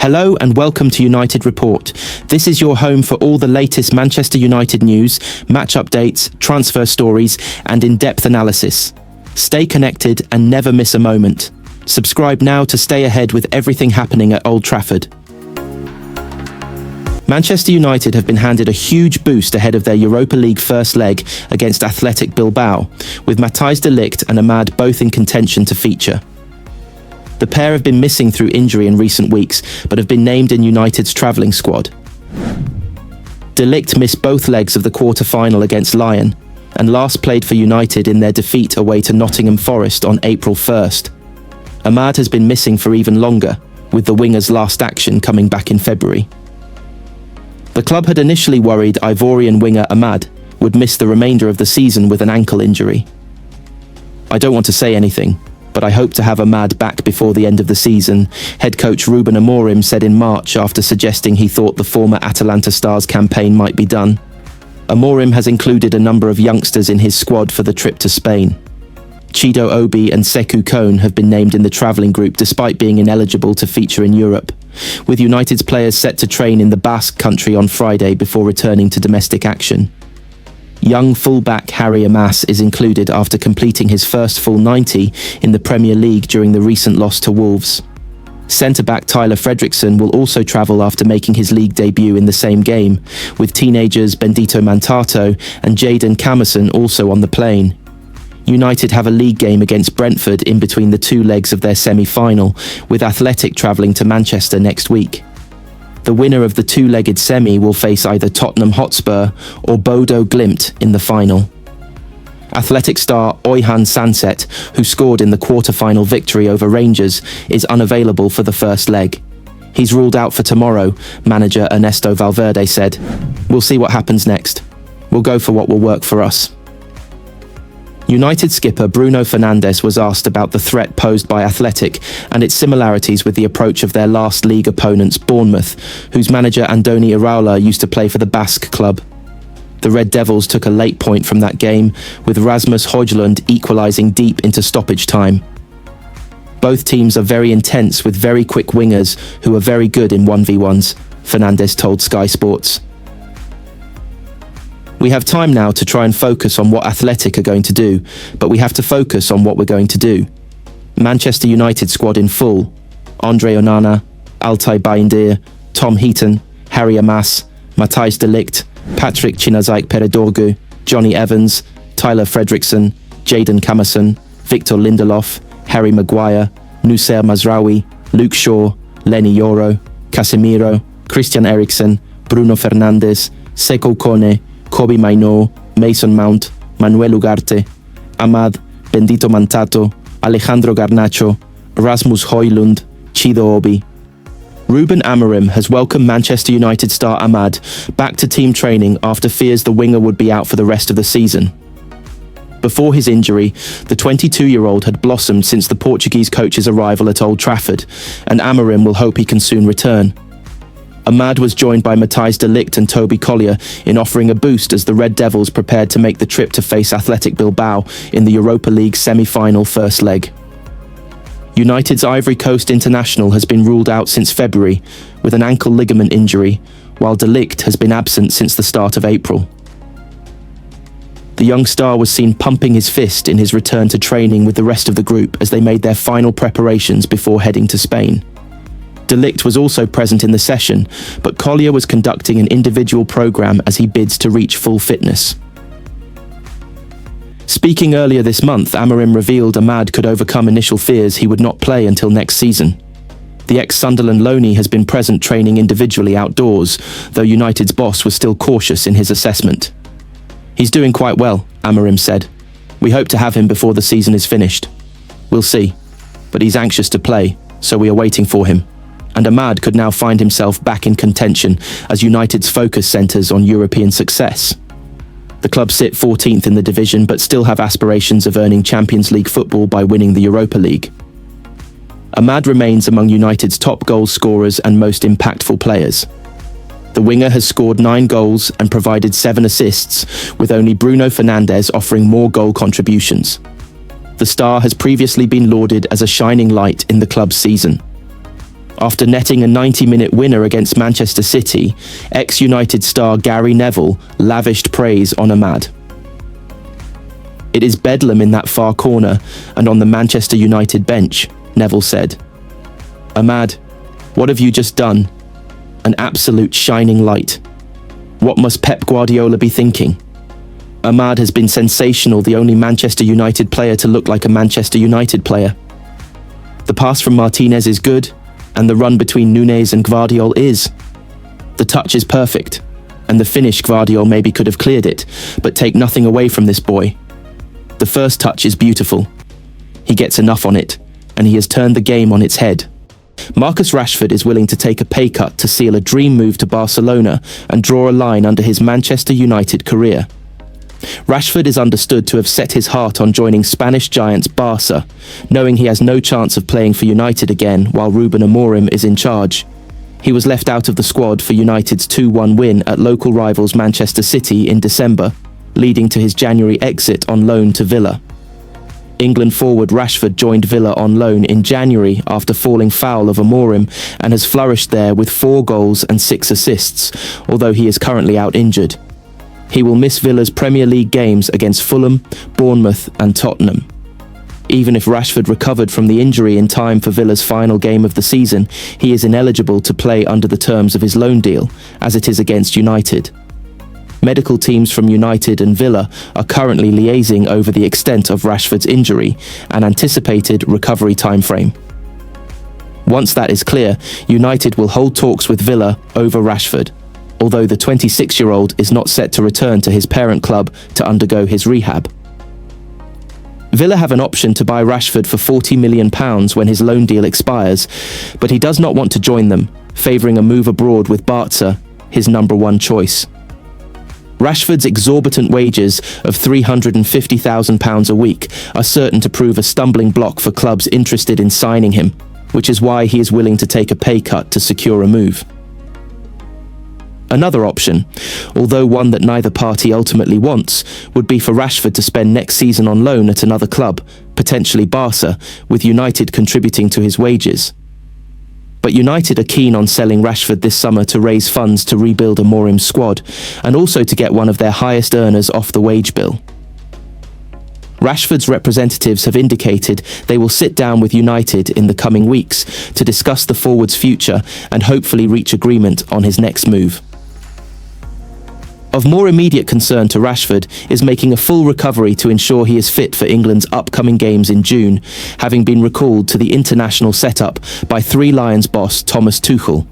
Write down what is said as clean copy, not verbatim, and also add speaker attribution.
Speaker 1: Hello and welcome to United Report. This is your home for all the latest Manchester United news, match updates, transfer stories, and in-depth analysis. Stay connected and never miss a moment. Subscribe now to stay ahead with everything happening at Old Trafford. Manchester United have been handed a huge boost ahead of their Europa League first leg against Athletic Bilbao, with Matthijs de Ligt and Amad both in contention to feature. The pair have been missing through injury in recent weeks, but have been named in United's travelling squad. De Ligt missed both legs of the quarter-final against Lyon, and last played for United in their defeat away to Nottingham Forest on April 1st. Amad has been missing for even longer, with the winger's last action coming back in February. The club had initially worried Ivorian winger Amad would miss the remainder of the season with an ankle injury. "I don't want to say anything, but I hope to have Amad back before the end of the season," head coach Ruben Amorim said in March after suggesting he thought the former Atalanta star's campaign might be done. Amorim has included a number of youngsters in his squad for the trip to Spain. Chido Obi and Sekou Kone have been named in the travelling group despite being ineligible to feature in Europe, with United's players set to train in the Basque country on Friday before returning to domestic action. Young fullback Harry Maguire is included after completing his first full 90 in the Premier League during the recent loss to Wolves. Centre-back Tyler Fredrickson will also travel after making his league debut in the same game, with teenagers Bendito Mantato and Jadon Sancho also on the plane. United have a league game against Brentford in between the two legs of their semi-final, with Athletic travelling to Manchester next week. The winner of the two-legged semi will face either Tottenham Hotspur or Bodo Glimt in the final. Athletic star Oyhan Sanset, who scored in the quarter-final victory over Rangers, is unavailable for the first leg. He's ruled out for tomorrow, manager Ernesto Valverde said. "We'll see what happens next. We'll go for what will work for us." United skipper Bruno Fernandes was asked about the threat posed by Athletic and its similarities with the approach of their last league opponents Bournemouth, whose manager Andoni Iraola used to play for the Basque club. The Red Devils took a late point from that game, with Rasmus Højlund equalising deep into stoppage time. "Both teams are very intense with very quick wingers who are very good in 1v1s, Fernandes told Sky Sports. "We have time now to try and focus on what Athletic are going to do, but we have to focus on what we're going to do. Manchester United squad in full: Andre Onana, Altay Bayindir, Tom Heaton, Harry Maguire, Matthijs de Ligt, Patrick Chinazayk-Peredorgu, Johnny Evans, Tyler Fredrickson, Jadon Sancho, Victor Lindelof, Harry Maguire, Noussair Mazraoui, Luke Shaw, Lenny Yoro, Casemiro, Christian Eriksen, Bruno Fernandes, Sekou Kone, Kobbie Mainoo, Mason Mount, Manuel Ugarte, Amad, Bendito Mantato, Alejandro Garnacho, Rasmus Højlund, Chido Obi. Ruben Amorim has welcomed Manchester United star Amad back to team training after fears the winger would be out for the rest of the season. Before his injury, the 22-year-old had blossomed since the Portuguese coach's arrival at Old Trafford, and Amorim will hope he can soon return. Amad was joined by Matthijs de Ligt and Toby Collier in offering a boost as the Red Devils prepared to make the trip to face Athletic Bilbao in the Europa League semi-final first leg. United's Ivory Coast international has been ruled out since February with an ankle ligament injury, while de Ligt has been absent since the start of April. The young star was seen pumping his fist in his return to training with the rest of the group as they made their final preparations before heading to Spain. De Ligt was also present in the session, but Collier was conducting an individual programme as he bids to reach full fitness. Speaking earlier this month, Amorim revealed Amad could overcome initial fears he would not play until next season. The ex-Sunderland loanee has been present training individually outdoors, though United's boss was still cautious in his assessment. "He's doing quite well," Amorim said. "We hope to have him before the season is finished. We'll see. But he's anxious to play, so we are waiting for him." And Amad could now find himself back in contention as United's focus centres on European success. The club sit 14th in the division but still have aspirations of earning Champions League football by winning the Europa League. Amad remains among United's top goal scorers and most impactful players. The winger has scored 9 goals and provided 7 assists, with only Bruno Fernandes offering more goal contributions. The star has previously been lauded as a shining light in the club's season. After netting a 90-minute winner against Manchester City, ex-United star Gary Neville lavished praise on Ahmad. "It is bedlam in that far corner and on the Manchester United bench," Neville said. "Ahmad, what have you just done? An absolute shining light. What must Pep Guardiola be thinking? Ahmad has been sensational, the only Manchester United player to look like a Manchester United player. The pass from Martinez is good, and the run between Núñez and Gvardiol is. The touch is perfect, and the finish Gvardiol maybe could have cleared it, but take nothing away from this boy. The first touch is beautiful. He gets enough on it, and he has turned the game on its head." Marcus Rashford is willing to take a pay cut to seal a dream move to Barcelona and draw a line under his Manchester United career. Rashford is understood to have set his heart on joining Spanish giants Barca, knowing he has no chance of playing for United again while Ruben Amorim is in charge. He was left out of the squad for United's 2-1 win at local rivals Manchester City in December, leading to his January exit on loan to Villa. England forward Rashford joined Villa on loan in January after falling foul of Amorim and has flourished there with 4 goals and 6 assists, although he is currently out injured. He will miss Villa's Premier League games against Fulham, Bournemouth and Tottenham. Even if Rashford recovered from the injury in time for Villa's final game of the season, he is ineligible to play under the terms of his loan deal, as it is against United. Medical teams from United and Villa are currently liaising over the extent of Rashford's injury and anticipated recovery timeframe. Once that is clear, United will hold talks with Villa over Rashford, although the 26-year-old is not set to return to his parent club to undergo his rehab. Villa have an option to buy Rashford for £40 million when his loan deal expires, but he does not want to join them, favouring a move abroad with Barca, his number one choice. Rashford's exorbitant wages of £350,000 a week are certain to prove a stumbling block for clubs interested in signing him, which is why he is willing to take a pay cut to secure a move. Another option, although one that neither party ultimately wants, would be for Rashford to spend next season on loan at another club, potentially Barca, with United contributing to his wages. But United are keen on selling Rashford this summer to raise funds to rebuild AMORIM'S squad, and also to get one of their highest earners off the wage bill. Rashford's representatives have indicated they will sit down with United in the coming weeks to discuss the forward's future and hopefully reach agreement on his next move. Of more immediate concern to Rashford is making a full recovery to ensure he is fit for England's upcoming games in June, having been recalled to the international setup by Three Lions boss Thomas Tuchel.